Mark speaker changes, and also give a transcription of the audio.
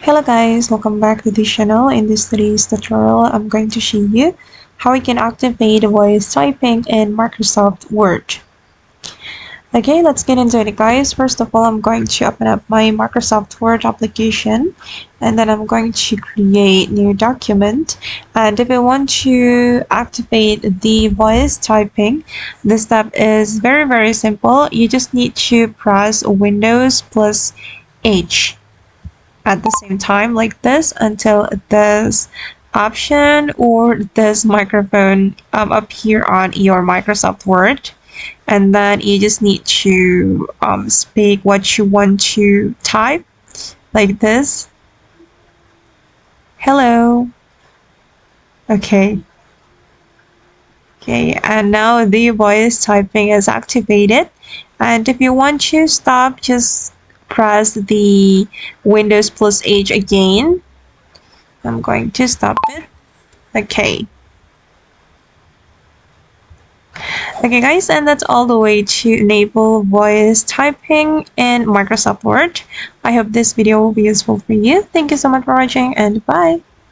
Speaker 1: Hello guys, welcome back to the channel. In this today's tutorial, I'm going to show you how we can activate voice typing in Microsoft Word. Okay, let's get into it guys. First of all, I'm going to open up my Microsoft Word application and then I'm going to create new document. And if you want to activate the voice typing, the step is very simple. You just need to press Windows plus H at the same time like this until this option or this microphone appear on your Microsoft Word, and then you just need to speak what you want to type like this. Hello. Okay, and now the voice typing is activated, and if you want to stop, just press the Windows plus H again. I'm going to stop it. Okay. Okay guys, and that's all the way to enable voice typing in Microsoft Word. I hope this video will be useful for you. Thank you so much for watching and bye.